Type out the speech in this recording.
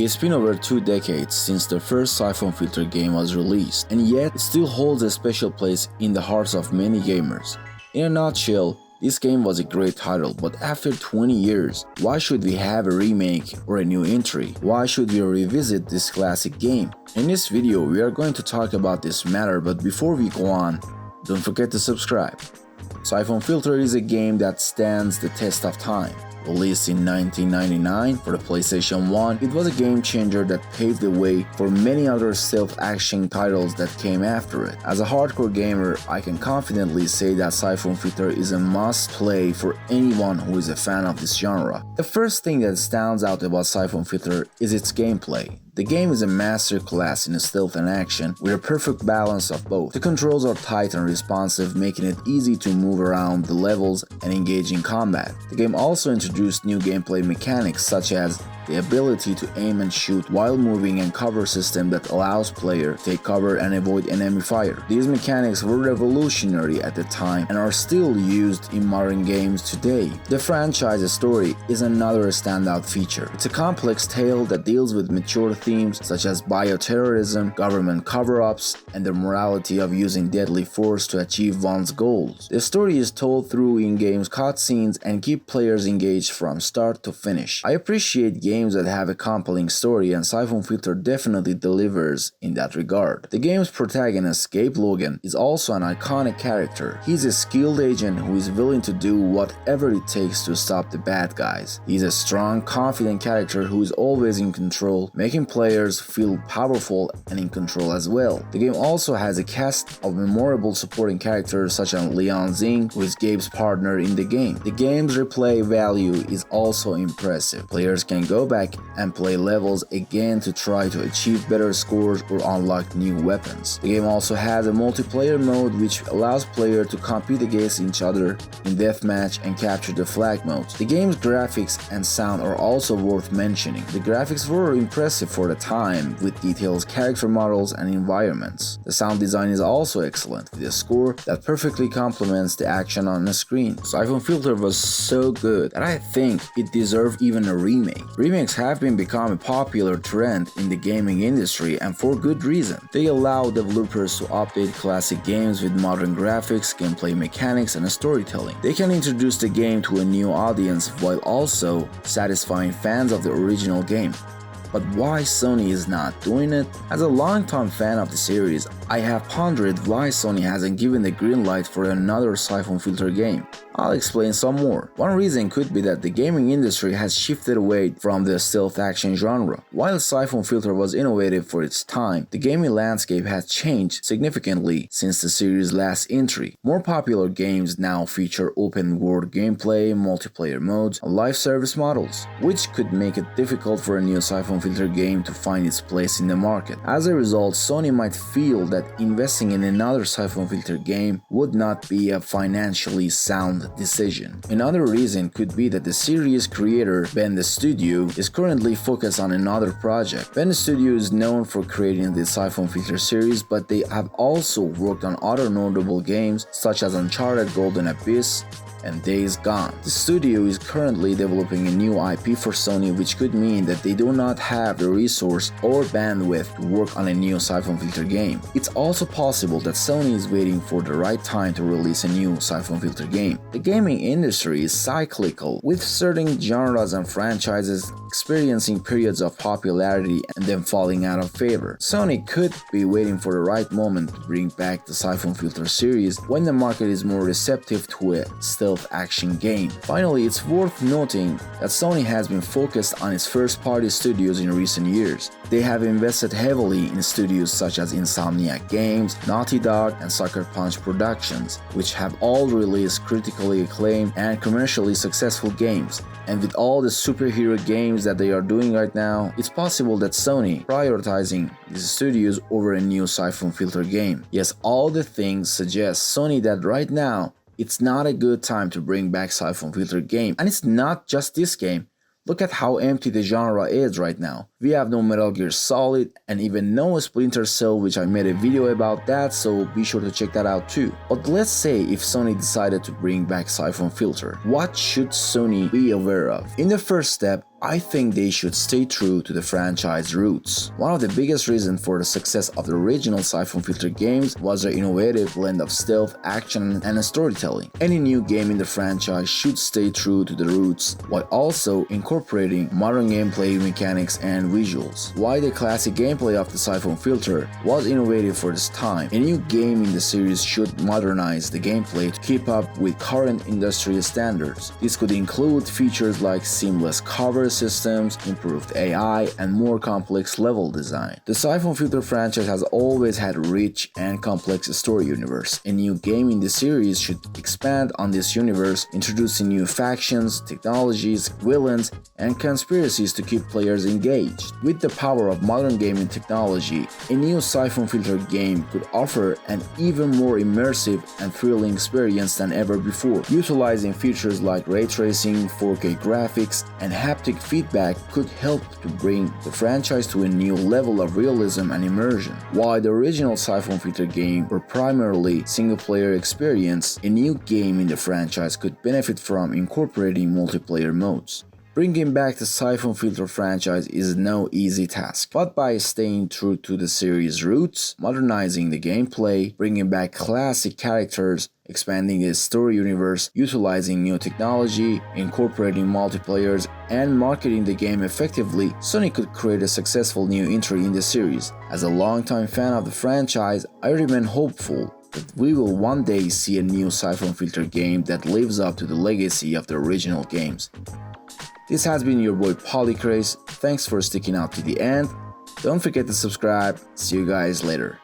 It's been over 2 decades since the first Syphon Filter game was released, and yet it still holds a special place in the hearts of many gamers. In a nutshell, this game was a great title, but after 20 years, why should we have a remake or a new entry? Why should we revisit this classic game? In this video, we are going to talk about this matter, but before we go on, don't forget to subscribe. Syphon Filter is a game that stands the test of time. Released in 1999 for the PlayStation 1, it was a game changer that paved the way for many other stealth-action titles that came after it. As a hardcore gamer, I can confidently say that Syphon Filter is a must-play for anyone who is a fan of this genre. The first thing that stands out about Syphon Filter is its gameplay. The game is a masterclass in stealth and action with a perfect balance of both. The controls are tight and responsive, making it easy to move around the levels and engage in combat. The game also introduced new gameplay mechanics such as the ability to aim and shoot while moving and cover system that allows player to take cover and avoid enemy fire. These mechanics were revolutionary at the time and are still used in modern games today. The franchise's story is another standout feature. It's a complex tale that deals with mature themes such as bioterrorism, government cover-ups, and the morality of using deadly force to achieve one's goals. The story is told through in-game cutscenes and keep players engaged from start to finish. I appreciate games that have a compelling story, and Syphon Filter definitely delivers in that regard. The game's protagonist, Gabe Logan, is also an iconic character. He's a skilled agent who is willing to do whatever it takes to stop the bad guys. He's a strong, confident character who is always in control, making players feel powerful and in control as well. The game also has a cast of memorable supporting characters such as Leon Zing, who is Gabe's partner in the game. The game's replay value is also impressive. Players can go back and play levels again to try to achieve better scores or unlock new weapons. The game also has a multiplayer mode which allows players to compete against each other in deathmatch and capture the flag modes. The game's graphics and sound are also worth mentioning. The graphics were impressive for the time with detailed character models and environments. The sound design is also excellent with a score that perfectly complements the action on the screen. Syphon Filter was so good that I think it deserved even a remake. Remakes have become a popular trend in the gaming industry, and for good reason. They allow developers to update classic games with modern graphics, gameplay mechanics, and storytelling. They can introduce the game to a new audience while also satisfying fans of the original game. But why Sony is not doing it? As a longtime fan of the series, I have pondered why Sony hasn't given the green light for another Syphon Filter game. I'll explain some more. One reason could be that the gaming industry has shifted away from the stealth action genre. While Syphon Filter was innovative for its time, the gaming landscape has changed significantly since the series' last entry. More popular games now feature open-world gameplay, multiplayer modes, and live service models, which could make it difficult for a new Syphon Filter game to find its place in the market. As a result, Sony might feel that investing in another Syphon Filter game would not be a financially sound decision. Another reason could be that the series creator, Bend Studio, is currently focused on another project. Bend Studio is known for creating the Syphon Filter series, but they have also worked on other notable games such as Uncharted Golden Abyss and Days Gone. The studio is currently developing a new IP for Sony, which could mean that they do not have the resource or bandwidth to work on a new Syphon Filter game. It's also possible that Sony is waiting for the right time to release a new Syphon Filter game. The gaming industry is cyclical, with certain genres and franchises experiencing periods of popularity and then falling out of favor. Sony could be waiting for the right moment to bring back the Syphon Filter series when the market is more receptive to a stealth action game. Finally, it's worth noting that Sony has been focused on its first-party studios in recent years. They have invested heavily in studios such as Insomniac Games, Naughty Dog, and Sucker Punch Productions, which have all released critically acclaimed and commercially successful games. And with all the superhero games that they are doing right now, it's possible that Sony prioritizing these studios over a new Syphon Filter game. Yes, all the things suggest Sony that right now it's not a good time to bring back Syphon Filter game. And it's not just this game. Look at how empty the genre is right now. We have no Metal Gear Solid and even no Splinter Cell, which I made a video about that, so be sure to check that out too. But let's say if Sony decided to bring back Syphon Filter, what should Sony be aware of? In the first step, I think they should stay true to the franchise roots. One of the biggest reasons for the success of the original Syphon Filter games was their innovative blend of stealth, action, and storytelling. Any new game in the franchise should stay true to the roots, while also incorporating modern gameplay mechanics and visuals. While the classic gameplay of the Syphon Filter was innovative for its time, a new game in the series should modernize the gameplay to keep up with current industry standards. This could include features like seamless cover systems, improved AI, and more complex level design. The Syphon Filter franchise has always had a rich and complex story universe. A new game in the series should expand on this universe, introducing new factions, technologies, villains, and conspiracies to keep players engaged. With the power of modern gaming technology, a new Syphon Filter game could offer an even more immersive and thrilling experience than ever before. Utilizing features like ray tracing, 4K graphics, and haptic feedback could help to bring the franchise to a new level of realism and immersion. While the original Syphon Filter game were primarily single-player experience, a new game in the franchise could benefit from incorporating multiplayer modes. Bringing back the Syphon Filter franchise is no easy task, but by staying true to the series' roots, modernizing the gameplay, bringing back classic characters, expanding the story universe, utilizing new technology, incorporating multiplayers, and marketing the game effectively, Sony could create a successful new entry in the series. As a longtime fan of the franchise, I remain hopeful that we will one day see a new Syphon Filter game that lives up to the legacy of the original games. This has been your boy Polycraze. Thanks for sticking out to the end. Don't forget to subscribe. See you guys later.